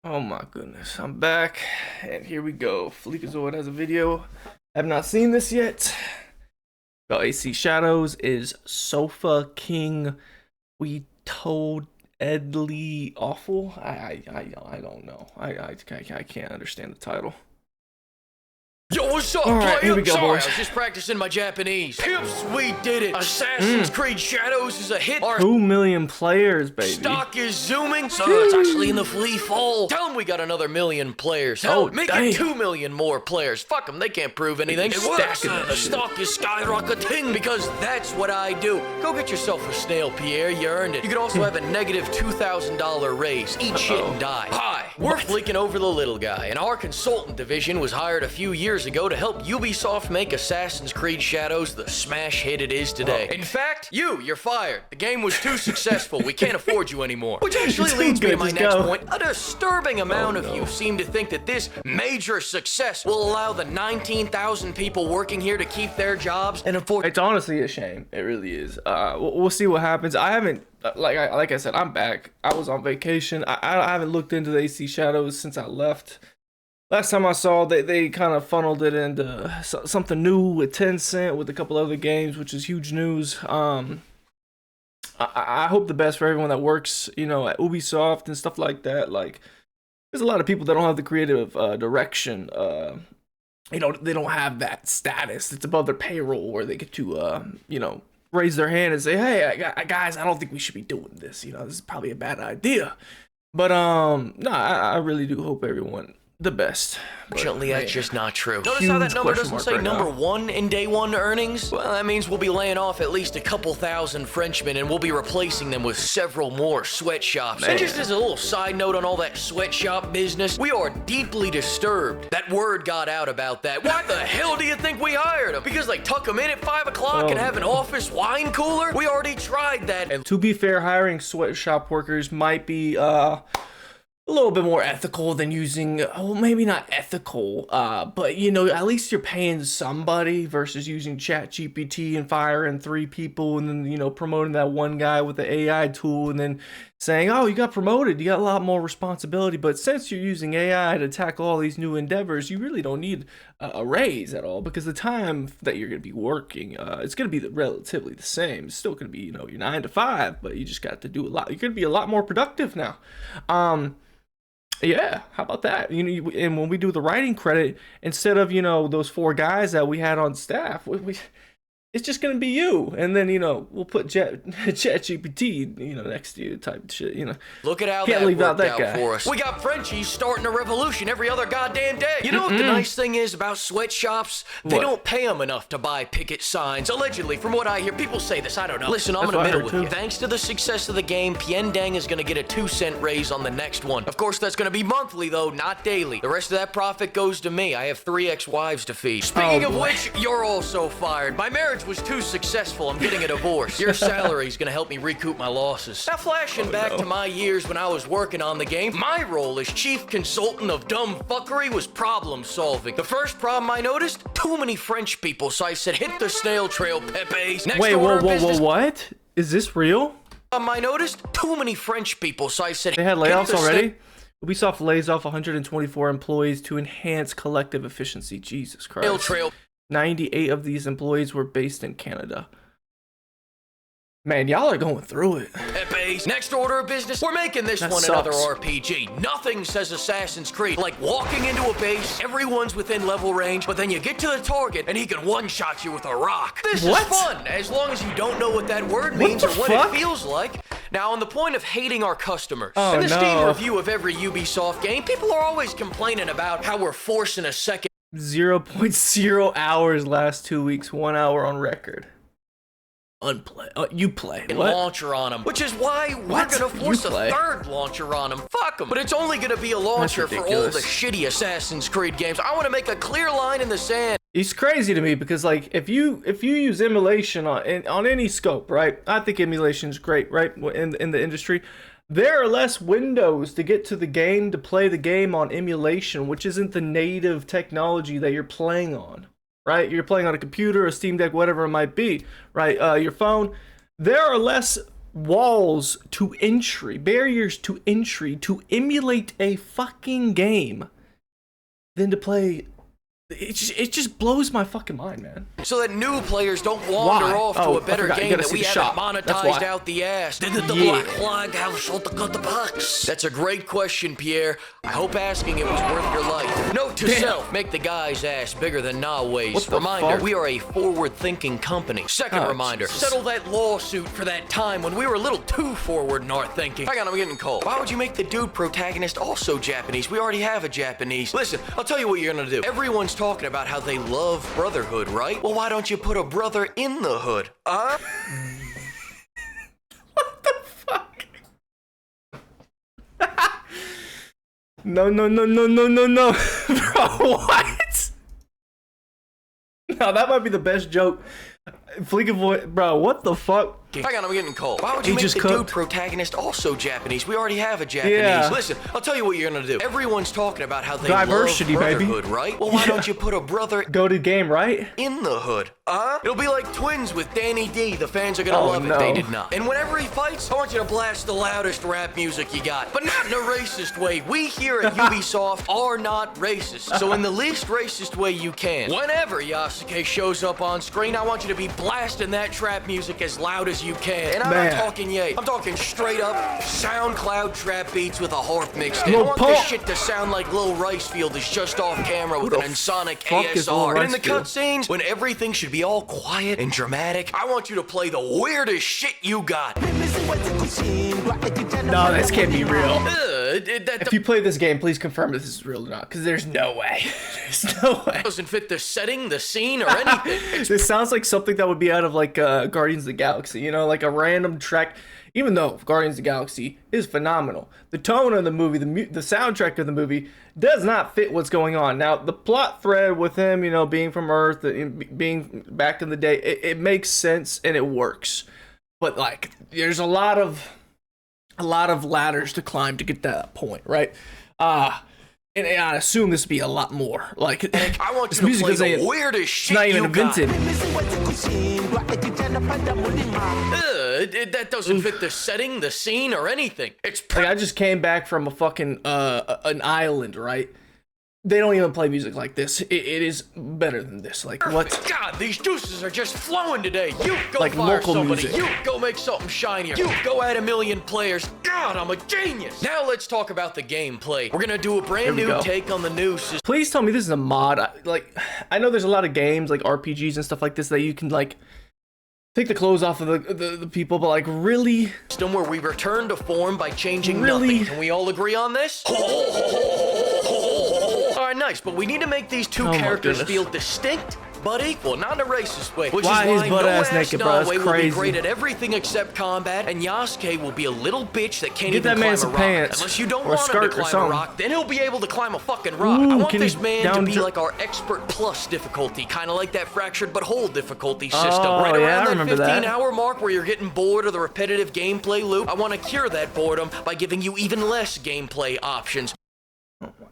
Oh my goodness, I'm back, and here we go. Fleekazoid has a video. I have not seen this yet. About AC Shadows is Sofa King. We told Ed Lee awful. I don't know. I can't understand the title. Yo, what's up, Alright, here we go, Sorry, boys. I was just practicing my Japanese. Pimps, we did it. Assassin's Creed Shadows is a hit. Our 2 million players, baby. stock is zooming, so it's actually in the flea fold. Tell them we got another 1 million players. Hell, make dang. it 2 million more players. Fuck them, they can't prove anything. It works. Stacking that The shit. stock is skyrocketing because that's what I do. Go get yourself a snail, Pierre. You earned it. You could also have a negative $2,000 raise. Eat shit and die. Hi, we're fleeking over the little guy, and our consultant division was hired a few years ago to help Ubisoft make Assassin's Creed Shadows the smash hit it is today. In fact, you're fired. The game was too successful. We can't afford you anymore. Which actually leads me to my next point. A disturbing amount of you seem to think that this major success will allow the 19,000 people working here to keep their jobs and afford. It's honestly a shame. It really is. We'll see what happens. I haven't, like I said, I'm back. I was on vacation. I haven't looked into the AC Shadows since I left. Last time I saw, they kind of funneled it into something new with Tencent, with a couple other games, which is huge news. I hope the best for everyone that works, at Ubisoft and stuff like that. Like, there's a lot of people that don't have the creative direction. They don't have that status. It's above their payroll where they get to, raise their hand and say, hey, guys, I don't think we should be doing this. This is probably a bad idea. But, no, I really do hope everyone the best. Unfortunately, that's just not true. Notice Huge how that number question doesn't mark say right number now. 1 in day 1 earnings? Well, that means we'll be laying off at least a couple thousand Frenchmen, and we'll be replacing them with several more sweatshops. And just as a little side note on all that sweatshop business, we are deeply disturbed that word got out about that. Why the hell do you think we hired them? Because they tuck them in at 5 o'clock and have an office wine cooler? We already tried that. And To be fair, hiring sweatshop workers might be a little bit more ethical than using, well, maybe not ethical, but at least you're paying somebody versus using ChatGPT and firing 3 people and then promoting that one guy with the AI tool and then saying, oh, you got promoted, you got a lot more responsibility. But since you're using AI to tackle all these new endeavors, you really don't need a raise at all, because the time that you're going to be working, it's going to be relatively the same. It's still going to be your 9 to 5, but you just got to do a lot. You're going to be a lot more productive now. Yeah, how about that? And when we do the writing credit, instead of those 4 guys that we had on staff, it's just gonna be you, and then we'll put ChatGPT next to you type of shit. look at how Can't that leave out worked that out guy. for us. We got Frenchies starting a revolution every other goddamn day. You know what the nice thing is about sweatshops? They What? don't pay them enough to buy picket signs. Allegedly, from what I hear, people say this, I don't know. Listen, I'm That's in the what I middle heard, with you. too. Thanks to the success of the game, Piendang is gonna get a 2-cent raise on the next one. Of course, that's gonna be monthly though, not daily. The rest of that profit goes to me. I have 3 ex-wives to feed. Speaking Oh, of boy. which, you're also fired. My marriage was too successful. I'm getting a divorce. Your salary is gonna help me recoup my losses. Now, flashing back to my years when I was working on the game, my role as chief consultant of dumb fuckery was problem solving. The first problem I noticed, too many French people, so I said hit the snail trail, Pepe's. Next Wait, order of whoa, business, what? Is this real? I noticed too many French people, so I said They had hit layoffs the already? Ubisoft lays off 124 employees to enhance collective efficiency. Jesus snail Christ. trail, 98 of these employees were based in Canada. Man, y'all are going through it. Pepe's. Next order of business, we're making this That one another sucks. RPG. Nothing says Assassin's Creed like walking into a base, everyone's within level range, but then you get to the target and he can one-shot you with a rock. This What? is fun, as long as you don't know what that word means or the what fuck? it feels like. Now, on the point of hating our customers, Oh, in the Steam no. review of every Ubisoft game, people are always complaining about how we're forcing a second 0.0 hours last 2 weeks, 1 hour on record. Unplay. You play. What? launcher on them, which is why we're What? gonna force You a play? 3rd launcher on them. Fuck them. But it's only gonna be a launcher for all ridiculous. the shitty Assassin's Creed games. I want to make a clear line in the sand. It's crazy to me because like if you use emulation on any scope, right? I think emulation is great, right? In the industry, there are less windows to get to the game to play the game on emulation, which isn't the native technology that you're playing on, right? You're playing on a computer, a Steam Deck, whatever it might be, right? Your phone. There are less walls to entry, barriers to entry to emulate a fucking game than to play. It just blows my fucking mind, man. So that new players don't wander off to a better game that we haven't monetized out the ass. Did the Black Flag have shot to cut the box? That's a great question, Pierre. I hope asking it was worth your life. Note to self, make the guy's ass bigger than Nawe's. Reminder, we are a forward-thinking company. Second reminder, settle that lawsuit for that time when we were a little too forward in our thinking. Hang on, I'm getting cold. Why would you make the dude protagonist also Japanese? We already have a Japanese. Listen, I'll tell you what you're gonna do. Everyone's talking about how they love brotherhood, right? Well, why don't you put a brother in the hood? Huh? What the fuck? No. Bro, what? No, that might be the best joke. Fleekazoid, bro, what the fuck? Hang on, I'm getting cold. Why would you make the dude protagonist also Japanese? We already have a Japanese. Yeah. Listen, I'll tell you what you're gonna do. Everyone's talking about how they diversity, love brotherhood, baby. Right? Well, why don't you put a brother go-to game, right? In the hood? Huh? It'll be like Twins with Danny D. The fans are gonna love it. They did not. And whenever he fights, I want you to blast the loudest rap music you got. But not in a racist way. We here at Ubisoft are not racist. So in the least racist way you can. Whenever Yasuke shows up on screen, I want you to be blasting that trap music as loud as you can. And I'm not talking yay. I'm talking straight up SoundCloud trap beats with a harp mixed in. I want this shit to sound like Lil Ricefield is just off camera with an Ensoniq ASR. And in the cutscenes, when everything should be all quiet and dramatic, I want you to play the weirdest shit you got. No, this can't be real. If you play this game, please confirm if this is real or not, because there's no way. There's no way. Doesn't fit the setting, the scene, or anything. This sounds like something that would be out of like Guardians of the Galaxy, you know, like a random track. Even though Guardians of the Galaxy is phenomenal, the tone of the movie, the soundtrack of the movie does not fit what's going on. Now, the plot thread with him, you know, being from Earth, being back in the day, it makes sense and it works. But like, there's a lot of ladders to climb to get to that point, right? And I assume this would be a lot more. Like, I want you to play the weirdest shit you got. It's not even invented. That doesn't fit the setting, the scene, or anything. It's like I just came back from a fucking an island, right? They don't even play music like this. It is better than this. Like, what? God, these juices are just flowing today. You go like fire local somebody. music. You go make something shinier. You go add 1 million players. God, I'm a genius. Now let's talk about the gameplay. We're gonna do a brand new take on the news. Please tell me this is a mod. I know there's a lot of games like RPGs and stuff like this that you can like take the clothes off of the people, but like really? System where we return to form by changing nothing. Can we all agree on this? Alright, nice, but we need to make these two characters feel distinct but equal, not in a racist way. Which why is why his butt ass naked, bro? That's will crazy. be great at everything except combat, and Yasuke will be a little bitch that can't Get even that man climb some a rock. pants. Unless you don't or want him to skirt climb a rock, then he'll be able to climb a fucking rock. Ooh, I want this man to be down like our expert plus difficulty, kind of like that fractured but whole difficulty system. Oh, Right yeah, around I that remember 15-hour mark where you're getting bored of the repetitive gameplay loop, I want to cure that boredom by giving you even less gameplay options. Oh my.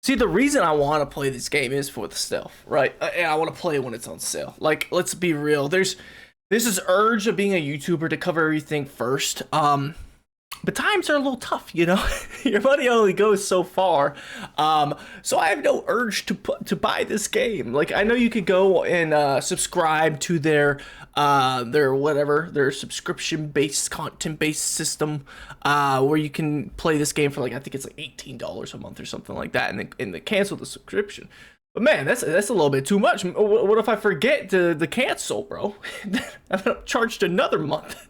See, the reason I want to play this game is for the stealth, right? And I want to play when it's on sale. Like, let's be real. There's this urge of being a YouTuber to cover everything first. But times are a little tough, you know. Your money only goes so far. So I have no urge to buy this game. Like, I know you could go and subscribe to their subscription-based, content-based system, where you can play this game for like, I think it's like $18 a month or something like that, and then cancel the subscription. But man, that's a little bit too much. What if I forget to cancel, bro? I'm charged another month.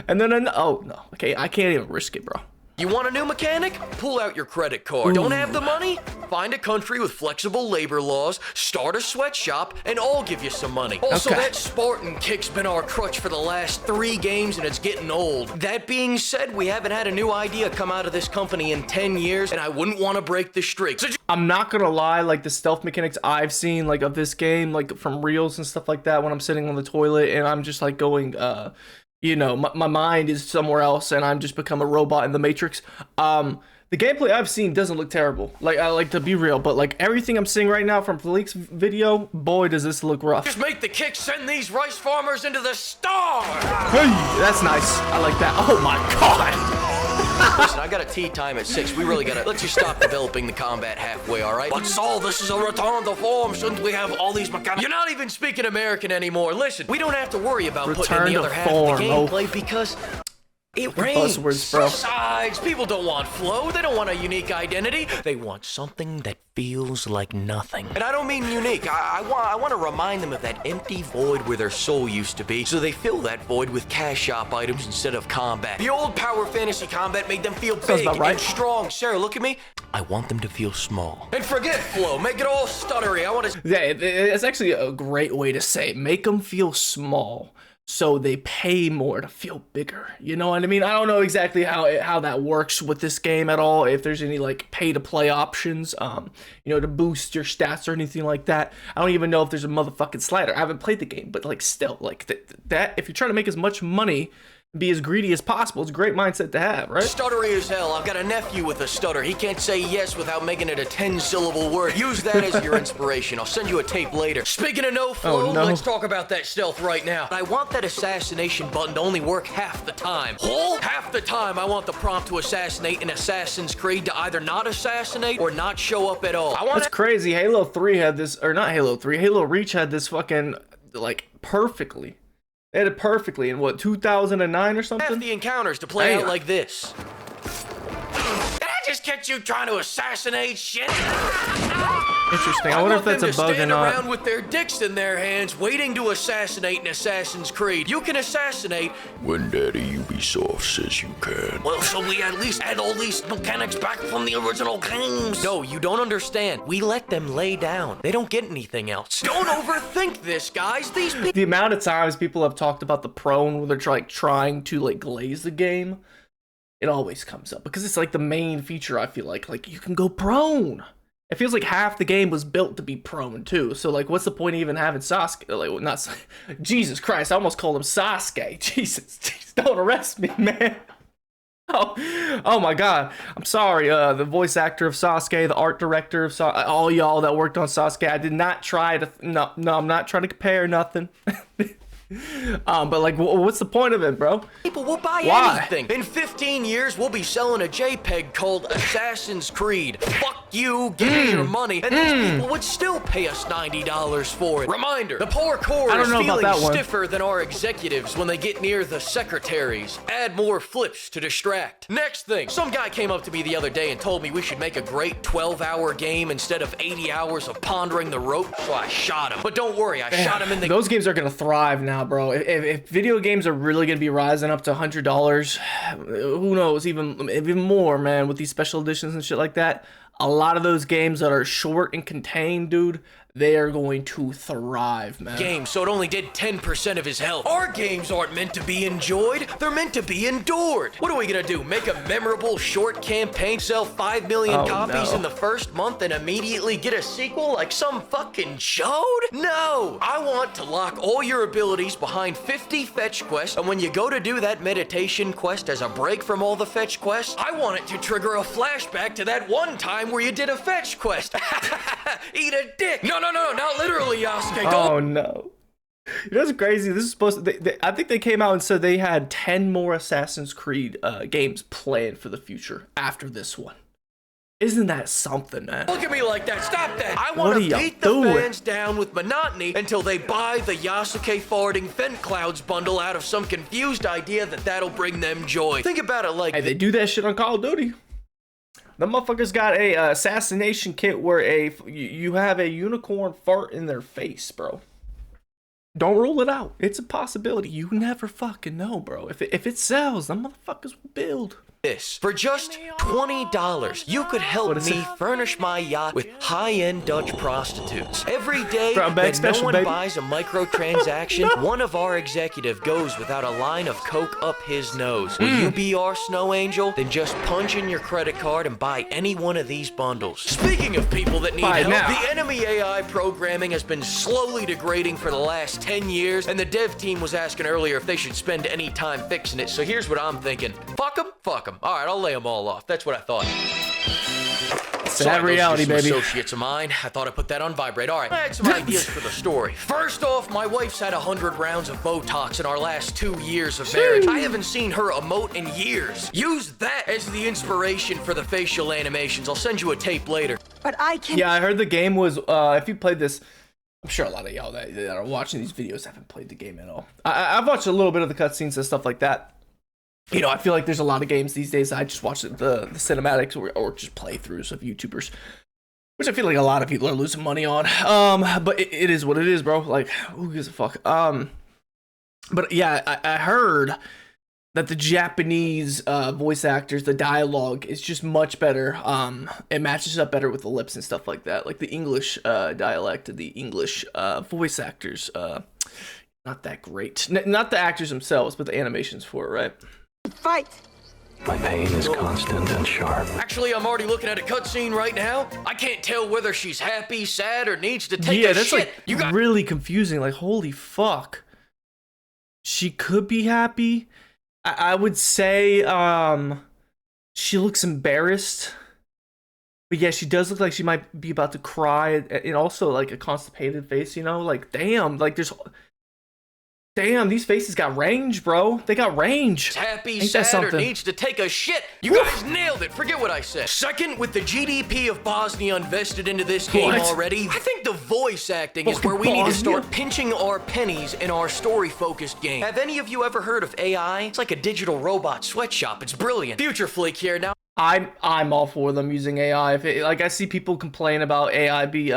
And then, oh no, okay, I can't even risk it, bro. You want a new mechanic? Pull out your credit card. Don't have the money? Find a country with flexible labor laws, start a sweatshop, and I'll give you some money. Also, that Spartan kick's been our crutch for the last 3 games, and it's getting old. That being said, we haven't had a new idea come out of this company in 10 years, and I wouldn't want to break the streak. So I'm not gonna lie, like the stealth mechanics I've seen, like of this game, like from reels and stuff like that, when I'm sitting on the toilet and I'm just like going, you know, my mind is somewhere else and I'm just become a robot in the Matrix. The gameplay I've seen doesn't look terrible. Like, I like to be real, but like everything I'm seeing right now from Fleek's video, boy, does this look rough. Just make the kick send these rice farmers into the star. Hey, that's nice. I like that. Oh my god. Listen, I got a tea time at 6. We really gotta, let's just stop developing the combat halfway, all right? But Saul, this is a return to form. Shouldn't we have all these mechanics? You're not even speaking American anymore. Listen, we don't have to worry about putting in the other half of the gameplay because it rains. Besides, people don't want flow. They don't want a unique identity. They want something that feels like nothing. And I don't mean unique. I want to remind them of that empty void where their soul used to be, so they fill that void with cash shop items instead of combat. The old power fantasy combat made them feel big and strong. Sarah, look at me. I want them to feel small. And forget flow. Make it all stuttery. I want to... Yeah, it's actually a great way to say it. Make them feel small, so they pay more to feel bigger. You know what I mean? I don't know exactly how that works with this game at all. If there's any like pay to play options, you know, to boost your stats or anything like that. I don't even know if there's a motherfucking slider. I haven't played the game, but like still, like that. If you're trying to make as much money, be as greedy as possible, it's a great mindset to have, right? Stuttery as hell. I've got a nephew with a stutter. He can't say yes without making it a 10-syllable word. Use that as your inspiration. I'll send you a tape later. Speaking of no flow, let's talk about that stealth right now. I want that assassination button to only work half the time. Half the time, I want the prompt to assassinate in Assassin's Creed to either not assassinate or not show up at all. That's crazy. Halo 3 had this, or not Halo 3, Halo Reach had this fucking, like, perfectly. They had it perfectly in what, 2009 or something? Half the encounters to play out like this. Did I just catch you trying to assassinate shit? Interesting. I wonder if that's a bug or not. Around with their dicks in their hands, waiting to assassinate in Assassin's Creed. You can assassinate when Daddy Ubisoft says you can. Well, so we at least add all these mechanics back from the original games. No, you don't understand. We let them lay down. They don't get anything else. Don't overthink this, guys. These people. The amount of times people have talked about the prone when they're like trying to like glaze the game, it always comes up because it's like the main feature. I feel like you can go prone. It feels like half the game was built to be prone too. So like, what's the point of even having Sasuke? Like, not Jesus Christ! I almost called him Sasuke. Jesus, don't arrest me, man. Oh my God! I'm sorry. The voice actor of Sasuke, the art director of all y'all that worked on Sasuke. I did not try to. No, I'm not trying to compare nothing. But like, what's the point of it, bro? People will buy anything. In 15 years, we'll be selling a JPEG called Assassin's Creed. Fuck you, give me your money, and these people would still pay us $90 for it. Reminder, the poor core is feeling stiffer than our executives when they get near the secretaries. Add more flips to distract. Next thing, some guy came up to me the other day and told me we should make a great 12-hour game instead of 80 hours of pondering the rope, so I shot him. But don't worry, I shot him in the... Those games are gonna thrive now, bro. If video games are really gonna be rising up to $100, who knows, even more, man, with these special editions and shit like that. A lot of those games that are short and contained, dude, they are going to thrive, man. Game, so it only did 10% of his health. Our games aren't meant to be enjoyed, they're meant to be endured. What are we gonna do? Make a memorable short campaign, sell 5 million copies in the first month, and immediately get a sequel like some fucking chode? No! I want to lock all your abilities behind 50 fetch quests, and when you go to do that meditation quest as a break from all the fetch quests, I want it to trigger a flashback to that one time where you did a fetch quest. Eat a dick! No, not literally, Yasuke. Oh no. You know what's crazy? This is supposed to... I think they came out and said they had 10 more Assassin's Creed games planned for the future after this one. Isn't that something, man? Look at me like that. Stop that. I want to beat the fans down with monotony until they buy the Yasuke farting Vent Clouds bundle out of some confused idea that that'll bring them joy. Think about it like... Hey, they do that shit on Call of Duty. The motherfuckers got a assassination kit where you have a unicorn fart in their face, bro. Don't rule it out. It's a possibility. You never fucking know, bro. If it sells, the motherfuckers will build. This for just $20, you could help me furnish my yacht with high-end Dutch prostitutes. Every day that no one buys a microtransaction, one of our executive goes without a line of coke up his nose. Will you be our snow angel? Then just punch in your credit card and buy any one of these bundles. Speaking of people that need help, the enemy AI programming has been slowly degrading for the last 10 years, and the dev team was asking earlier if they should spend any time fixing it. So here's what I'm thinking. Fuck them. All right, I'll lay them all off. That's what I thought. That reality, those are some baby. associates of mine. I thought I'd put that on vibrate. All right, I had some ideas for the story. First off, my wife's had 100 rounds of Botox in our last 2 years of marriage. I haven't seen her emote in years. Use that as the inspiration for the facial animations. I'll send you a tape later. But I can. Yeah, I heard the game was, if you played this, I'm sure a lot of y'all that are watching these videos haven't played the game at all. I've watched a little bit of the cutscenes and stuff like that. You know, I feel like there's a lot of games these days I just watch the cinematics or just playthroughs of YouTubers, which I feel like a lot of people are losing money on. But it is what it is, bro. Like, who gives a fuck? But yeah, I heard that the Japanese voice actors, the dialogue is just much better. It matches up better with the lips and stuff like that. Like the English dialect of the English voice actors, not that great. Not the actors themselves, but the animations for it, right? Fight. My pain is constant and sharp. Actually, I'm already looking at a cutscene right now. I can't tell whether she's happy, sad, or needs to take a that's shit. like You got really confusing. Like, holy fuck. She could be happy. I would say she looks embarrassed. But yeah, she does look like she might be about to cry, and also like a constipated face, you know? Like, damn, like damn, these faces got range, bro. They got range. happy, Ain't that sad, or something? needs to take a shit. You guys nailed it. Forget what I said. Second, with the GDP of Bosnia invested into this game What? already, I think the voice acting is Fucking where we need to Bosnia? start pinching our pennies in our story-focused game. Have any of you ever heard of AI? It's like a digital robot sweatshop. It's brilliant. Future Fleek here now. I'm all for them using AI. Like, I see people complain about AI be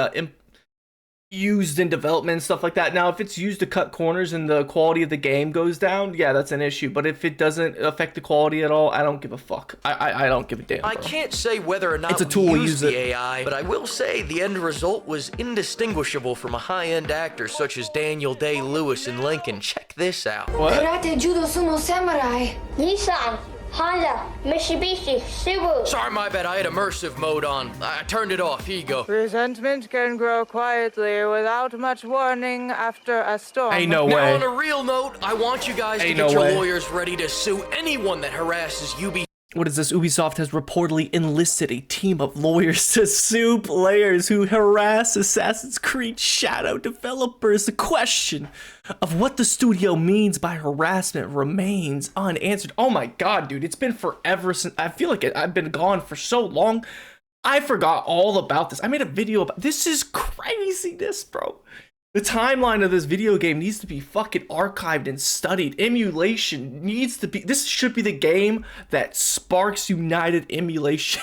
used in development and stuff like that. Now, if it's used to cut corners and the quality of the game goes down, yeah, that's an issue. But if it doesn't affect the quality at all, I don't give a fuck. I don't give a damn, bro. I can't say whether or not It's a tool, we we used use the it. AI, but I will say the end result was indistinguishable from a high-end actor such as Daniel Day-Lewis in Lincoln. Check this out. What? Karate, judo, sumo, samurai. Nissan, Honda, Mitsubishi, Subaru. Sorry, my bad. I had immersive mode on. I turned it off. Here you go. Resentment can grow quietly without much warning after a storm. Ain't no Now, way. on a real note, I want you guys to Ain't get no your way. lawyers ready to sue anyone that harasses Ubisoft. What is this? Ubisoft has reportedly enlisted a team of lawyers to sue players who harass Assassin's Creed Shadow developers. The question of what the studio means by harassment remains unanswered. Oh my god, dude, it's been forever since. I feel like I've been gone for so long. I forgot all about this. I made a video about this. Is craziness, bro. The timeline of this video game needs to be fucking archived and studied. Emulation needs to be. This should be the game that sparks united emulation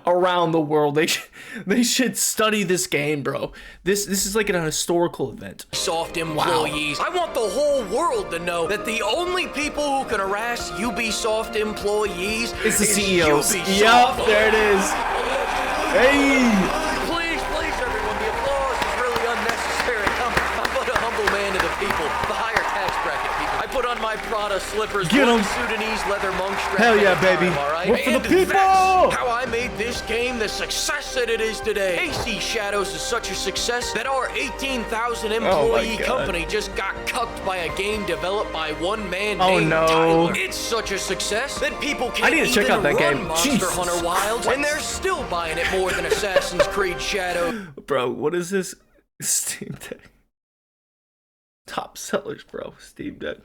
around the world. They should study this game, bro. This is like an historical event. Ubisoft employees. I want the whole world to know that the only people who can harass Ubisoft employees It's the is CEOs. Ubisoft. Yup, there it is. Hey. Please, everyone, the applause is really unnecessary. I'm but a humble man to the people, the higher tax bracket people. I put on my Prada slippers, Get wore 'em. the Sudanese leather monk strap. Hell at yeah, the time, baby. all right? Work for the And people. That's how I made this game the success that it is today. AC Shadows is such a success that our 18,000 employee God. company just got cucked by a game developed by one man Oh, named no. Tyler. It's such a success that people can't I need to check even out that run game. Monster Jesus Hunter Wilds, and they're still buying it more than Assassin's Creed Shadow. Bro, what is this? Steam Deck. Top sellers, bro. Steam Deck.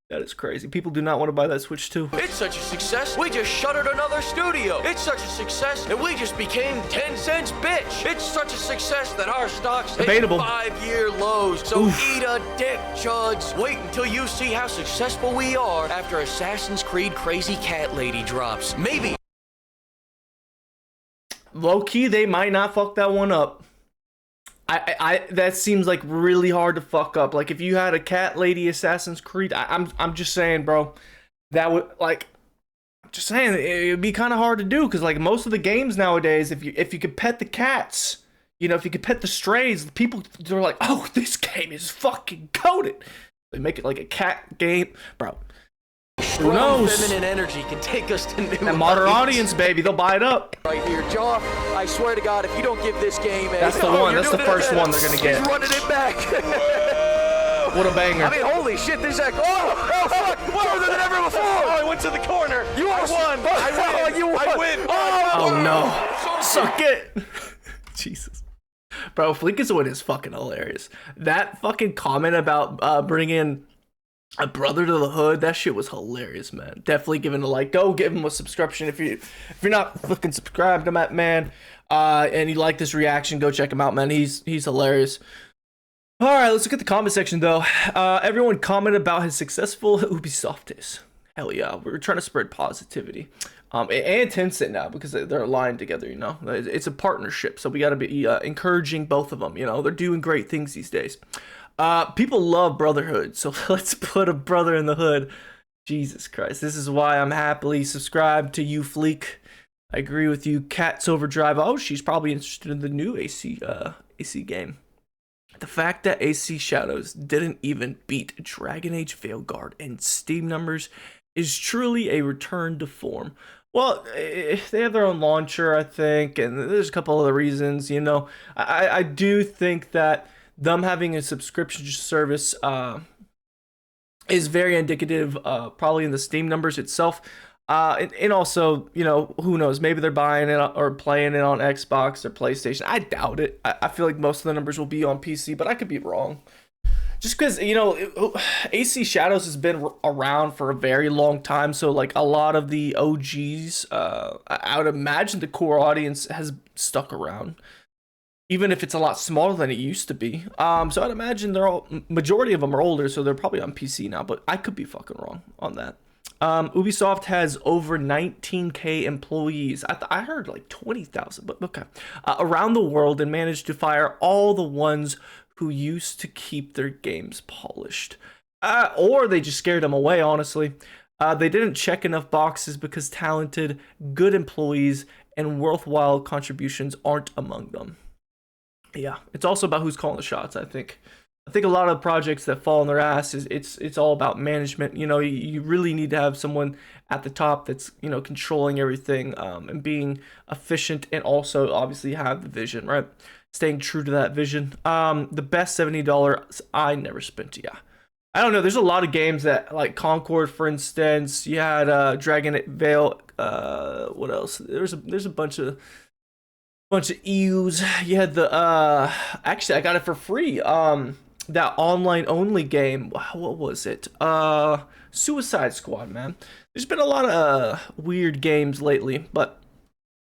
That is crazy. People do not want to buy that Switch too. It's such a success, we just shuttered another studio. It's such a success that we just became 10 cents bitch. It's such a success that our stocks hit Debatable. 5-year lows. So Oof. eat a dick, chuds. Wait until you see how successful we are after Assassin's Creed Crazy Cat Lady drops. Maybe. Low key, they might not fuck that one up. I that seems like really hard to fuck up. Like if you had a cat lady Assassin's Creed, I'm just saying, bro, that would like, I'm just saying it'd be kind of hard to do because like most of the games nowadays, if you could pet the cats, you know, if you could pet the strays, people they're like, oh, this game is fucking goated. They make it like a cat game, bro. Who Strong knows? feminine energy can take us to new That modern heights. audience, baby, they'll buy it up. Right here, Jaw. I swear to God, if you don't give this game a... That's the one. That's the first one they're gonna get. He's running it back. What a banger. I mean, holy shit, this is like... Oh, fuck. Further than ever before. Oh, I went to the corner. You are one. I win. You won. I win. Oh no. Suck it. Jesus. Bro, Fleekazoid is fucking hilarious. That fucking comment about bringing a brother to the hood, that shit was hilarious, man. Definitely give him a like. Go give him a subscription if you're not fucking subscribed to that man. And you like this reaction, go check him out, man. He's hilarious. All right, let's look at the comment section though. Everyone commented about his successful Ubisoft days. Hell yeah, we're trying to spread positivity. And Tencent now, because they're aligned together, you know. It's a partnership, so we got to be encouraging both of them, you know. They're doing great things these days. People love brotherhood, so let's put a brother in the hood. Jesus Christ, this is why I'm happily subscribed to you, Fleek. I agree with you. Cat's Overdrive. Oh, she's probably interested in the new AC game. The fact that AC Shadows didn't even beat Dragon Age Veilguard in Steam numbers is truly a return to form. Well, they have their own launcher, I think, and there's a couple other reasons, you know. I do think that them having a subscription service is very indicative, probably in the Steam numbers itself. And also, you know, who knows, maybe they're buying it or playing it on Xbox or PlayStation. I doubt it. I feel like most of the numbers will be on PC, but I could be wrong. Just because, you know, AC Shadows has been around for a very long time, so like a lot of the OGs, I would imagine the core audience has stuck around, even if it's a lot smaller than it used to be. So I'd imagine majority of them are older, so they're probably on PC now, but I could be fucking wrong on that. Ubisoft has over 19k employees. I heard like 20,000, but okay. Around the world, and managed to fire all the ones who used to keep their games polished. Or they just scared them away, honestly. They didn't check enough boxes because talented, good employees and worthwhile contributions aren't among them. Yeah, it's also about who's calling the shots, I think. I think a lot of projects that fall on their ass it's all about management. You know, you really need to have someone at the top that's, you know, controlling everything, and being efficient, and also obviously have the vision, right? Staying true to that vision. The best $70 I never spent. Yeah, I don't know. There's a lot of games that, like Concord, for instance. You had Dragon Veil. What else? There's a bunch of EUs. You had the actually I got it for free. That online only game. What was it? Suicide Squad, man. There's been a lot of weird games lately, but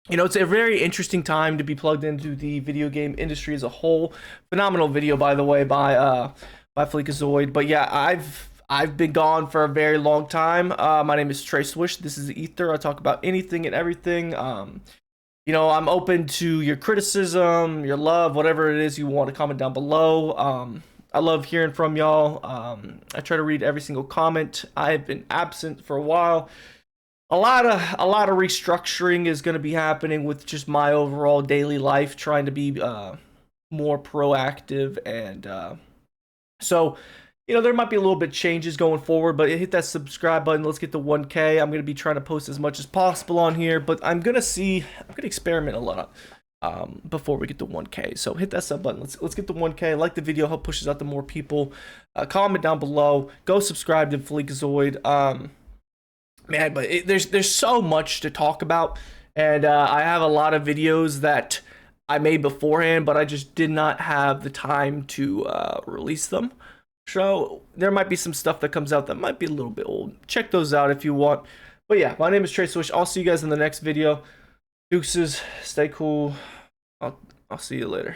you know, it's a very interesting time to be plugged into the video game industry as a whole. Phenomenal video, by the way, by Fleekazoid. But yeah, I've been gone for a very long time. My name is Trey Swish. This is Ether. I talk about anything and everything. You know, I'm open to your criticism, your love, whatever it is you want to comment down below. I love hearing from y'all. I try to read every single comment. I've been absent for a while. A lot of restructuring is going to be happening with just my overall daily life, trying to be more proactive, and so, you know, there might be a little bit changes going forward, but hit that subscribe button. Let's get to 1K. I'm going to be trying to post as much as possible on here, but I'm going to experiment a lot before we get to 1K. So hit that sub button. Let's get to 1K. Like the video, help push us out to more people. Comment down below. Go subscribe to Fleekazoid. Man, but there's so much to talk about, and I have a lot of videos that I made beforehand, but I just did not have the time to release them. So there might be some stuff that comes out that might be a little bit old. Check those out if you want. But yeah, my name is Trey Swish. I'll see you guys in the next video. Deuces, stay cool. I'll see you later.